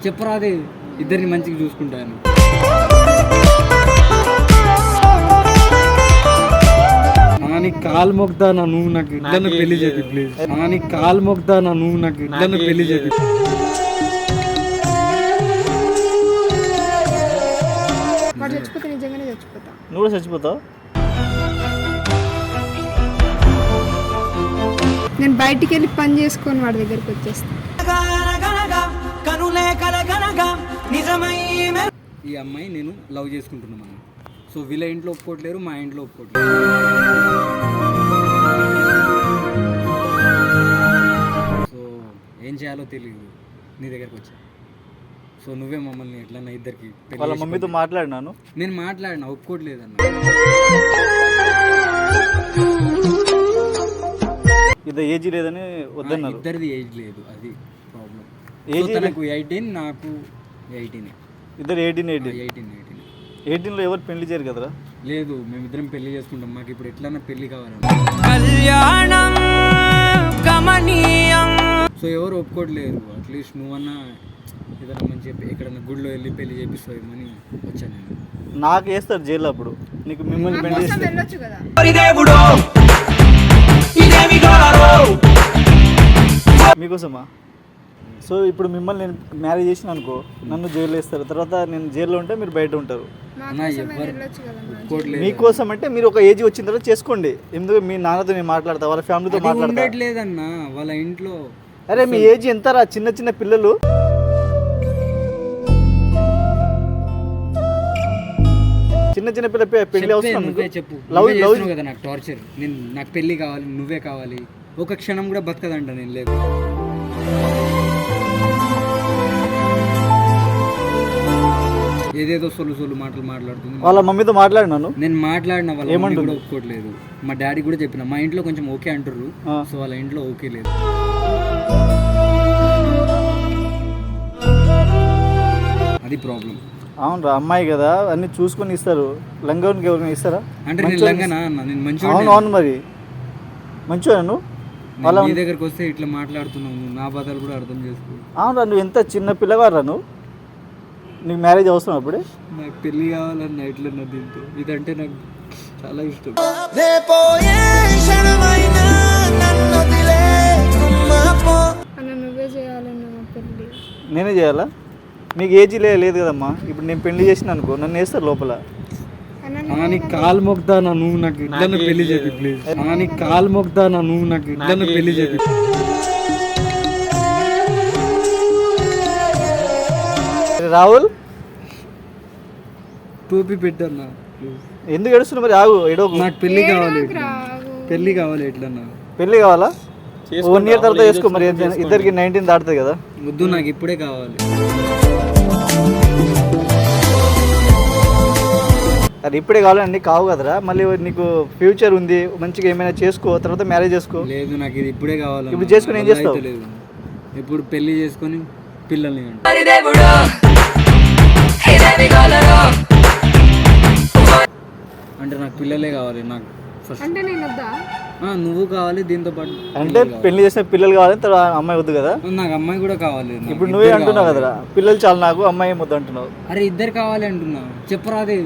చెప్పరాదే ఇద్దరిని మంచిగా చూసుకుంటాను. నీకు కాలు మొక్కుతానా నువ్వు నాకు ఇద్దరు పెళ్లి చేయి ప్లీజ్. నీకు కాలు మొక్కుతానా నువ్వు నాకు ఇద్దరు పెళ్లి చేయి. నువ్వు కూడా చచ్చిపోతావు. నేను బయటికి వెళ్ళి పని చేసుకొని వాడి దగ్గరికి వచ్చేస్తాను. ఈ అమ్మాయి నేను లవ్ చేసుకుంటున్నాను మనం. సో వీళ్ళ ఇంట్లో ఒప్పుకోవట్లేరు, మా ఇంట్లో ఒప్పుకోవట్లేరు. సో ఏం చేయాలో తెలియదు, నీ దగ్గరకు వచ్చా. సో నువ్వే మమ్మల్ని ఎట్లన్నా ఇద్దరికి వాళ్ళ మమ్మీతో మాట్లాడినాను. నేను మాట్లాడినా, ఒప్పుకోవట్లేదు అన్న. ఇద్దరు ఏజ్ లేదని వద్దన్నారు. ఇద్దరిది ఏజ్ లేదు, అది ప్రాబ్లం. ఏజ్ నాకు 18, నాకు 18. ఇద్దరు 18. 18లో ఎవరు పెళ్లి చేయరు కదరా? లేదు, మేమిద్దరం పెళ్లి చేసుకుంటాం. మాకు ఇప్పుడు ఎట్లన్నా పెళ్లి కావాలని. సో ఎవరు ఒప్పుకోవట్లేరు. అట్లీస్ట్ నువ్వన్నా ఏదైనా మంచి ఎక్కడన్నా గుడిలో వెళ్ళి పెళ్లి చేపిస్తావేమని వచ్చాను నేను. నాకు వేస్తారు జైలు అప్పుడు. నీకు మిమ్మల్ని పెళ్లి వెళ్ళొచ్చు కదా. మీకోసమా? సో ఇప్పుడు మిమ్మల్ని నేను మ్యారేజ్ చేసిన అనుకో, నన్ను జైలు వేస్తారు. తర్వాత నేను జైల్లో ఉంటే మీరు బయట ఉంటారు. మీకోసం అంటే మీరు ఒక ఏజ్ వచ్చిన తర్వాత చేసుకోండి. ఎందుకు మీ నాన్నతో నేను మాట్లాడతా, వాళ్ళ ఫ్యామిలీతో మాట్లాడలేదన్న వాళ్ళ ఇంట్లో. అరే మీ ఏజ్ ఎంతరా? చిన్న చిన్న పిల్లలు. చిన్న చిన్న పిల్ల పెళ్లి అవసరం చెప్పు. లవ్ కదా నాకు టార్చర్. నేను నాకు పెళ్లి కావాలి, నువ్వే కావాలి. ఒక క్షణం కూడా బతకదంట నేను లేదు. ఏదేదో సొల్లు మాటలు మాట్లాడుతుంది. వాళ్ళ మమ్మీతో మాట్లాడినాను. నేను మాట్లాడిన వాళ్ళ మమ్మీ కూడా ఒప్పుకోవట్లేదు. మా డాడీ కూడా చెప్పిన, మా ఇంట్లో కొంచెం ఓకే అంటారు. సో వాళ్ళ ఇంట్లో ఓకే లేదు. అది ప్రాబ్లం. అవునరా, అమ్మాయి కదా అన్ని చూసుకొని ఇస్తారు. లంగానికి ఎవరైనా ఇస్తారా? అంటే నేను లంగనా అన్న, నేను మంచిగా. అవును మరి మంచిగా నువ్వు వాళ్ళ నీ దగ్గరకు వస్తే ఇట్లా మాట్లాడుతున్నావు. నువ్వు నా బాధలు కూడా అర్థం చేసుకో. అవునరా, నువ్వు ఎంత చిన్న పిల్లవారా నువ్వు? నీకు మ్యారేజ్ అవసరం అప్పుడే? నాకు పెళ్ళి కావాలన్న ఇట్లన్నా దీంతో. ఇదంటే నాకు చాలా ఇష్టం. నేనే చేయాలా? నీకు ఏజ్ లేదు కదమ్మా. ఇప్పుడు నేను పెళ్లి చేసిన అనుకో, నన్ను వేస్తారు లోపల. నీకు కాలు మొక్కుతానా నువ్వు నాకు ఇద్దరు పెళ్లి చేయి ప్లీజ్. నీకు కాలు మొక్కుతానా నువ్వు నాకు ఇద్దరు పెళ్లి చేయి. రాహుల్ టోపీ పెట్టన్నా. ఎందుకు ఏడుస్తున్నావు మరి? ఆగు, ఏడోకు. నాకు పెళ్లి కావాలి, పెళ్లి కావాలి. ఎట్లన్నా పెళ్లి కావాలా? 1 year తర్వాత చేసుకో మరి. ఇద్దరికి 19 దాటుతుంది కదా. వద్దు, నాకు ఇప్పుడే కావాలి. అది ఇప్పుడే కావాలండి, కావు కదరా. మళ్ళీ నీకు ఫ్యూచర్ ఉంది, మంచిగా ఏమైనా చేసుకో, తర్వాత మ్యారేజ్ చేసుకో. లేదు, నాకు ఇది ఇప్పుడే కావాలి. ఇప్పుడు చేసుకుని ఏం చేస్తావు? ఇప్పుడు పెళ్లి చేసుకొని పిల్లల్ని అంటే నాకు పిల్లలే కావాలి. నాకు అంటే నేను వద్దా? నువ్వు కావాలి దీంతో పాటు. అంటే పెళ్లి చేసిన పిల్లలు కావాలి, తర్వాత అమ్మాయి వద్దు కదా? నాకు అమ్మాయి కూడా కావాలి. ఇప్పుడు నువ్వే అంటున్నావు కదరా, పిల్లలు చాలు నాకు, అమ్మాయి వద్దు అంటున్నావు. అరే ఇద్దరు కావాలి అంటున్నా. చెప్పరాదే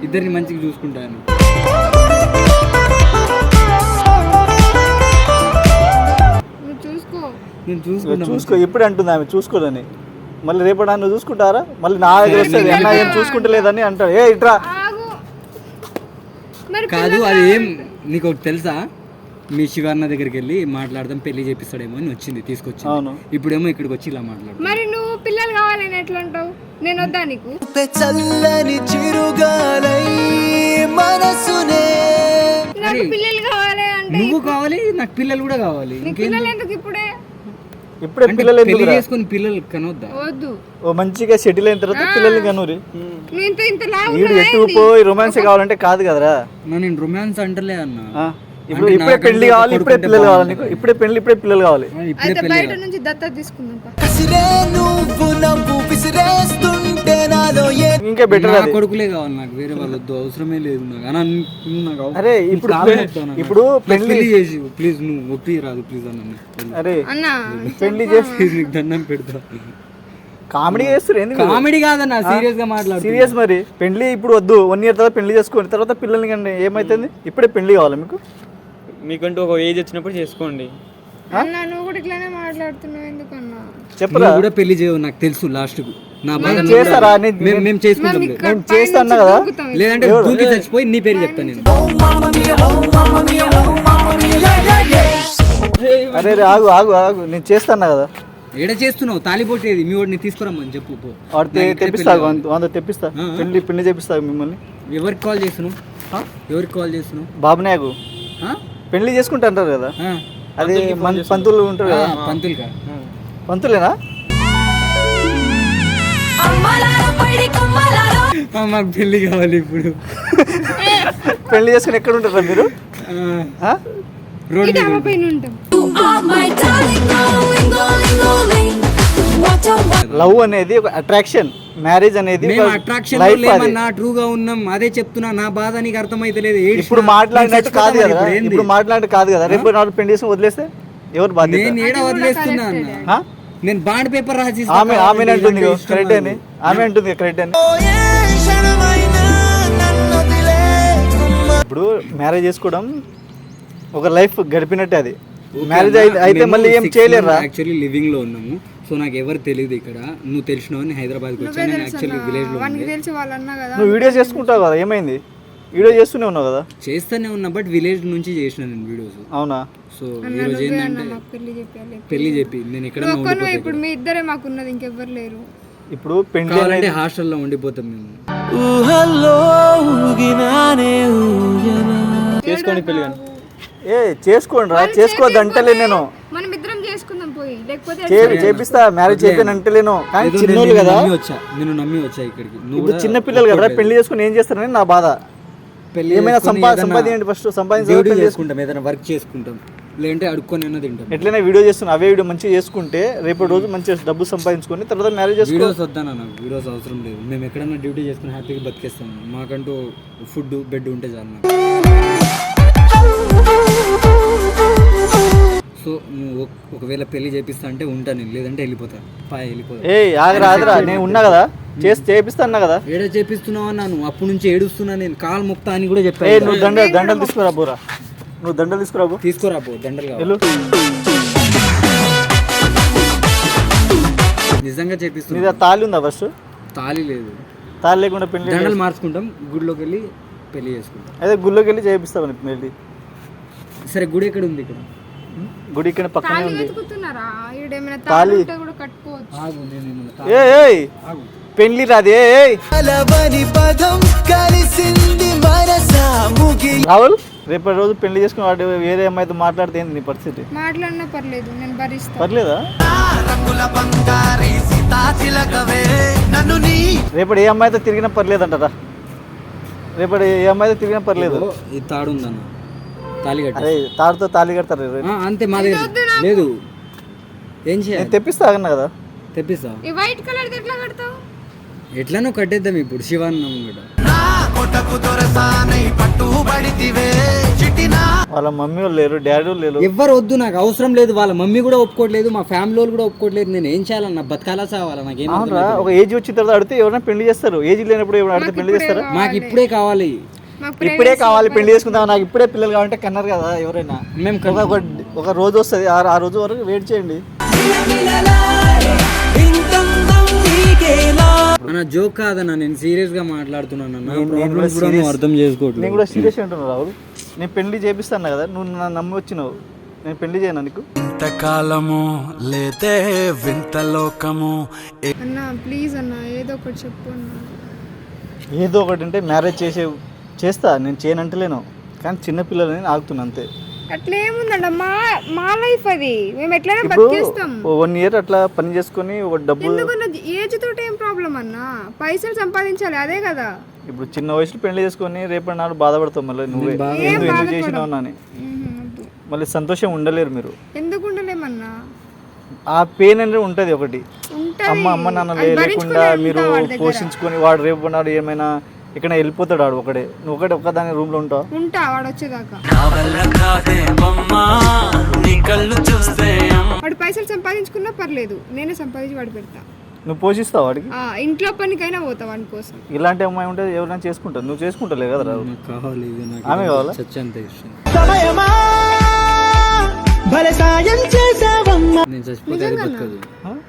ఇద్దరిని మంచిగా చూసుకుంటాను. చూసుకో. ఇప్పుడే అంటుంది ఆమె చూసుకోదని. మళ్ళీ రేపటి నువ్వు చూసుకుంటారా? మళ్ళీ నా దగ్గర వస్తుంది అన్న ఏం చూసుకుంటలేదని అంటాడు. ఏ ఇట్రా. కాదు, అది ఏం నీకు తెలుసా? మీ శివాన్న దగ్గరికి వెళ్ళి మాట్లాడదాం, పెళ్లి చేపిస్తాడేమో అని వచ్చింది, తీసుకొచ్చి. ఇప్పుడేమో ఇక్కడికి వచ్చి ఇలా మాట్లాడు. మరి నువ్వు పిల్లలు కావాలని ఎట్లా అంటావు? నేను వద్దా నీకు? పిల్లలు కావాలి అంటే నువ్వు కావాలి, నాకు పిల్లలు కూడా కావాలి. పిల్లలు ఎందుకు ఇప్పుడే? ఇప్పుడే పిల్లలు పెళ్లి చేసుకుని పిల్లలు కనొద్దా? వద్దు. ఓ మంచిగా సెటిల్ అయిన తర్వాత పిల్లల్ని కనురి. వీడు ఎత్తుకుపోయి రొమాన్స్ కావాలంటే కాదు కదరా. నేను రొమాన్స్ అంటలే అన్న. ఇప్పుడు ఇప్పుడే పెళ్లి కావాలి, ఇప్పుడే పిల్లలు కావాలి నీకు. ఇప్పుడే పెళ్లి, ఇప్పుడే పిల్లలు కావాలి. బయట నుంచి దత్తత తీసుకుందాం. ఇంకా బెటర్. కొడుకులే కావాలి నాకు, వేరే వాళ్ళు వద్దు, అవసరమే లేదు నాకు. అరే ఇప్పుడు పెళ్లి చేసి ప్లీజ్, నువ్వు ఒప్పి రాదు ప్లీజ్ అన్న. అరే పెళ్లి చేసి నీకు దండం పెడతా. కామెడీ చేస్తారు ఏంది కామెడీ కాదన్న, సీరియస్ గా మాట్లాడు. సీరియస్ మరి పెళ్లి ఇప్పుడు వద్దు, 1 ఇయర్ తర్వాత పెళ్లి చేసుకోండి, తర్వాత పిల్లల్ని కండి ఏమైతుంది? ఇప్పుడే పెళ్లి కావాలి మీకు? మీకంటూ ఒక ఏజ్ వచ్చినప్పుడు చేసుకోండి. అన్నా నువ్వు కూడా ఇట్లానే మాట్లాడుతున్నావు ఎందుకన్నా? చెప్పరా? కూడా పెళ్లి చేయవు నాకు తెలుసు. లాస్ట్ కు నా బాధ చేస్తారా? మేము చేసుకుంటాం. నేను చేస్తా అన్నా కదా, లేదంటే దూకి చచ్చిపోయి నీ పేరు చెప్తాను నేను. అరే ఆగు ఆగు ఆగు, నేను చేస్తా అన్నా కదా. ఏడ చేస్తున్నావు? తాలిపోటేది మీ వాడిని తీసుకురమ్మని చెప్పు పో. తెప్పిస్తా, 100 తెప్పిస్తా, పెళ్లి చేపిస్తా మిమ్మల్ని. ఎవరికి కాల్ చేస్తున్నావు? ఎవరికి కాల్ చేస్తున్నావు? బాబునాయకు పెళ్లి చేసుకుంటా అంటారు కదా, అదే పంతులు ఉంటారు కదా. పంతులుగా? పంతులేనా? మాకు పెళ్లి కావాలి ఇప్పుడు. పెళ్లి చేసుకుని ఎక్కడ ఉంటారా మీరు? రోడ్ ఇది అమ్మ పైన ఉంటాం. లవ్ అనేది ఒక అట్రాక్షన్, మ్యారేజ్ అనేది మేము అట్రాక్షన్ లేమన్నా, ట్రూగా ఉన్నాం. అదే చెప్తున్నా, నా బాధ నీకు అర్థమైతలేదు. ఇప్పుడు మాట్లాడినట్టు కాదు కదా, ఇప్పుడు మాట్లాడినట్టు కాదు కదా. రేపు నాడు పెళ్లి చేసుకుని వదిలేస్తే ఎవరు బాధ్యత? నేను ఏడ వదిలేస్తున్నా అన్న, నేను బాండ్ పేపర్ రాసి ఆమె అంటుంది కరెక్ట్ అని, ఆమె అంటుంది కరెక్ట్ అని. ఇప్పుడు మ్యారేజ్ చేసుకోవడం ఒక లైఫ్ గడిపినట్టే. అది మ్యారేజ్ అయితే మళ్ళీ ఏం చేయలేరా? యాక్చువల్లీ లివింగ్ లో ఉన్నాము, సో నాకు ఎవరు తెలియదు ఇక్కడ. నువ్వు తెలిసినవని హైదరాబాద్కి వచ్చాను. నేను యాక్చువల్లీ విలేజ్ లో వానికి తెలిసి వాళ్ళు అన్నా కదా. నువ్వు వీడియో చేసుకుంటావు కదా, ఏమైంది? వీడియో చేస్తూనే ఉన్నావు కదా. చేస్తూనే ఉన్నా, బట్ విలేజ్ నుంచి చేసిన నేను వీడియోస్. అవునా? సో ఈరోజు ఏంటంటే మాకు పెళ్లి చెప్పాలి. పెళ్లి చెప్పి నేను ఇక్కడ ఒక్కను ఇప్పుడు మీ ఇద్దరే మాకున్నది, ఇంకెవ్వరు లేరు. ఇప్పుడు పెళ్లి కావాలంటే హాస్టల్లో ఉండిపోతాం మేము. చేసుకోండి పెళ్లి కానీ. చేసుకోండి రా, చేసుకోవద్దు అంటలే నేను. మనం ఇద్దరం చేసుకుందాం పోయి, లేకపోతే చేపిస్తా, మ్యారేజ్ చేయని అంటలేను. కానీ ఏదో చిన్నోళ్ళు నేను కదా, నేను నమ్మి వచ్చా ఇక్కడికి. నువ్వు ఇప్పుడు చిన్న పిల్లలు కదా, పెళ్లి చేసుకుని ఏం చేస్తారని నా బాధ. పెళ్లి ఏమైనా సంపాదించండి, ఫస్ట్ సంపాదించి చేసుకుంటాం, ఏదైనా వర్క్ చేసుకుంటాం, లేదంటే అడుక్కొని అన్న తింటాం. ఎట్లయినా వీడియో చేస్తున్నా, అవే వీడియో మంచిగా చేసుకుంటే రేపటి రోజు మంచిగా డబ్బు సంపాదించుకొని తర్వాత మ్యారేజ్ చేసుకో. వీడియోస్ వద్దానా? నాకు వీడియోస్ అవసరం లేదు. మేము ఎక్కడైనా డ్యూటీ చేసుకుని హ్యాపీగా బతికేస్తాం. మాకంటూ ఫుడ్ బెడ్ ఉంటే చాలు నాకు. సో నువ్వు ఒకవేళ పెళ్లి చేపిస్తా అంటే ఉంటా నేను, లేదంటే వెళ్ళిపోతా. వెళ్ళిపోతా. ఆగరా ఆగరా, నేను ఉన్నా కదా, చేపిస్తా అన్నా కదా. ఏడ చేపిస్తున్నావు అన్నా? నువ్వు అప్పటి నుంచి ఏడుస్తున్నా, నేను కాలు మొక్తా అని కూడా చెప్పా. నువ్వు దండలు తీసుకురా బోరా, నువ్వు దండలు తీసుకురా బో. తీసుకురా పో, దండలు కావాలి. నిజంగా చేపిస్తున్నా. తాళి ఉందా ఫస్ట్? తాళి లేదు. తాళి లేకుండా పెళ్లి దండలు మార్చుకుంటాం, గుడిలోకి వెళ్ళి పెళ్లి చేసుకుంటాం. అదే గుళ్ళోకి వెళ్ళి చేపిస్తావు పెళ్లి. సరే గుడి ఎక్కడ ఉంది? ఇక్కడ గుడి ఇక్కడ పక్కనే ఉంది. వెతుకుతున్నారా? ఈడేమైనా తాళి ఉంటే కూడా కట్టుకోవచ్చు. ఆగు, నేను ఏమన్నా ఆగు. పెళ్లి రాదే రాహుల్. రేపటి రోజు పెళ్లి చేసుకుని వాడు వేరే అమ్మాయితో మాట్లాడితే ఏంది నీ పరిస్థితి? మాట్లాడినా పర్లేదు, నేను భరిస్తా. పర్లేదా? రేపటి ఏ అమ్మాయితో తిరిగినా పర్లేదు అంటారా? రేపటి ఏ అమ్మాయితో తిరిగినా పర్లేదు. ఈ తాడు ఉందన్న, తాళి కట్ట. అరే తాడుతో తాళి కడతారు అంతే. మా దగ్గర లేదు. ఏం చేయాలి? తెప్పిస్తా అన్న కదా. తెప్పిస్తా. ఈ వైట్ కలర్ ఎట్లా కడతావు? ఎట్లానో కట్టేద్దాం ఇప్పుడు. శివాన్నం కూడా వాళ్ళ మమ్మీ వాళ్ళు లేరు, డాడీ వాళ్ళు లేరు, ఎవ్వరు వద్దు, నాకు అవసరం లేదు. వాళ్ళ మమ్మీ కూడా ఒప్పుకోవట్లేదు, మా ఫ్యామిలీ వాళ్ళు కూడా ఒప్పుకోవట్లేదు. నేను ఏం చేయాలన్నా? బతకాలా చావాలా? నాకేం ఒక ఏజ్ వచ్చిన తర్వాత అడిగితే ఎవరైనా పెళ్లి చేస్తారు. ఏజ్ లేనప్పుడు ఎవరైనా అడిగితే పెళ్లి చేస్తారా? మాకు ఇప్పుడే కావాలి. ఇప్పుడే కావాలి, పెళ్లి చేసుకుందాం, నాకు ఇప్పుడే పిల్లలు కావాలంటే కన్నారు కదా ఎవరైనా. మేము ఒక రోజు వస్తుంది, ఆ రోజు వరకు వెయిట్ చేయండి. అన్న జోక్ కాదన్న, నేను సీరియస్ గా మాట్లాడుతున్నాను. అర్థం చేసుకోవట్లేదు. నేను కూడా సీరియస్ అంటున్నా రాహుల్. నేను పెళ్లి చేపిస్తాను కదా, నువ్వు నా నమ్మి వచ్చినావు, నేను పెళ్లి చేయను నీకు. ఇంతకాలము లేతే వింత లోకము. అన్న ప్లీజ్ అన్న, ఏదో ఒకటి చెప్పు అన్న. ఏదో ఒకటి అంటే మ్యారేజ్ చేస్తా, నేను చేయనంటలేను, కానీ చిన్నపిల్లలని ఆగుతున్నా అంతే. అట్లా ఏముందండి, మా లైఫ్ అది, మేము ఎట్లైనా బతికేస్తాం. 1 ఇయర్ అట్లా పని చేసుకొని ఒక డబ్బు. ఎందుకన్నా ఏజ్ తోటి ఏం ప్రాబ్లం అన్న? పైసలు సంపాదించాలి, అదే కదా. ఇప్పుడు చిన్న వయసులో పెళ్లి చేసుకొని రేపటి నాడు బాధపడతావు మళ్ళీ నువ్వే, ఎందుకు చేసినావు అని. మళ్ళీ సంతోషం ఉండలేరు మీరు. ఎందుకు ఉండలేమన్నా? ఆ పెయిన్ అనేది ఉంటుంది ఒకటి. అమ్మ నాన్న లేకుండా మీరు పోషించుకొని వాడు రేపు నాడు ఏమైనా ఇక్కడ వెళ్ళిపోతాడు వాడు ఒకడే, నువ్వు ఒక్కదాని రూమ్ లో ఉంటా వాడు వచ్చేదాకా. వాడు పైసలు సంపాదించుకున్నా పర్లేదు, నేనే సంపాదించి వాడు పెడతా. నువ్వు పోషిస్తావు వాడికి. ఇంట్లో పనికైనా పోతా వాని కోసం. ఇలాంటి అమ్మాయి ఉంటే ఎవరైనా చేసుకుంటారు, నువ్వు చేసుకుంటలే కదా రావు. నాకు కావాలి ఇది, నాకు ఆమె కావాలా? చచ్చేంత ఇష్టం. నేను చచ్చిపోతే అది బతకదు.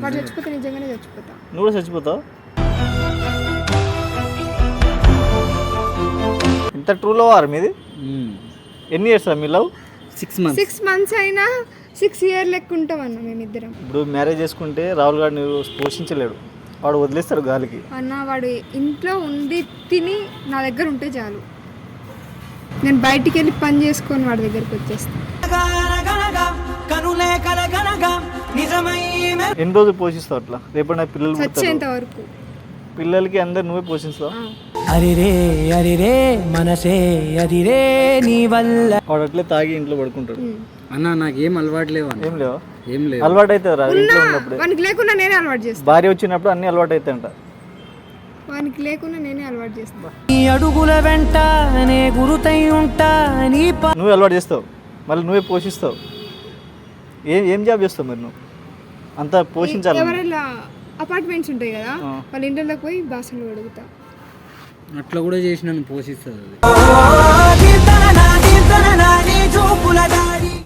వాడు చచ్చిపోతే నిజంగానే చచ్చిపోతా. నువ్వు కూడా చచ్చిపోతావు. ఇంత ట్రూ లవ్ ఆర్ మీది? ఎన్ని ఇయర్స్ మీ లవ్? 6 months. 6 months అయినా 6 years లెక్క ఉంటాం అన్న మేమిద్దరం. ఇప్పుడు మ్యారేజ్ చేసుకుంటే రాహుల్ గారు నువ్వు పోషించలేడు, వాడు వదిలేస్తాడు గాలికి. అన్న వాడు ఇంట్లో ఉండి తిని నా దగ్గర ఉంటే చాలు, నేను బయటికి వెళ్ళి పని చేసుకొని వాడి దగ్గరికి వచ్చేస్తాను. ఎన్ని రోజులు పోషిస్తావు అట్లా? రేపు నా పిల్లలు చచ్చేంత వరకు పిల్లలకి అందరు నువ్వే పోషిస్తావు. అరిరే మనసే అదిరే నీ వల్ల. వాడు అట్లే తాగి ఇంట్లో పడుకుంటాడు. అన్న నాకేం అలవాటు లేవు అన్న. ఏం లేవా? ఏం లేవు. అలవాటు అవుతుంది రా ఇంట్లో ఉన్నప్పుడు. వానికి లేకుండా నేనే అలవాటు చేస్తాను. భార్య వచ్చినప్పుడు అన్ని అలవాటు అవుతాయంట. వానికి లేకుండా నేనే అలవాటు చేస్తాను. నీ అడుగుల వెంట నే గురుతై ఉంటా నీ నువ్వే అలవాటు చేస్తావు, మళ్ళీ నువ్వే పోషిస్తావు. ఏం జాబ్ చేస్తావు మరి నువ్వు? అంతా పోషించాలి. ఎవరైనా అపార్ట్మెంట్స్ ఉంటాయి కదా, వాళ్ళ ఇంట్లోకి పోయి బాసలు అడుగుతా. అట్లా కూడా చేసి నన్ను పోషిస్తుంది అది.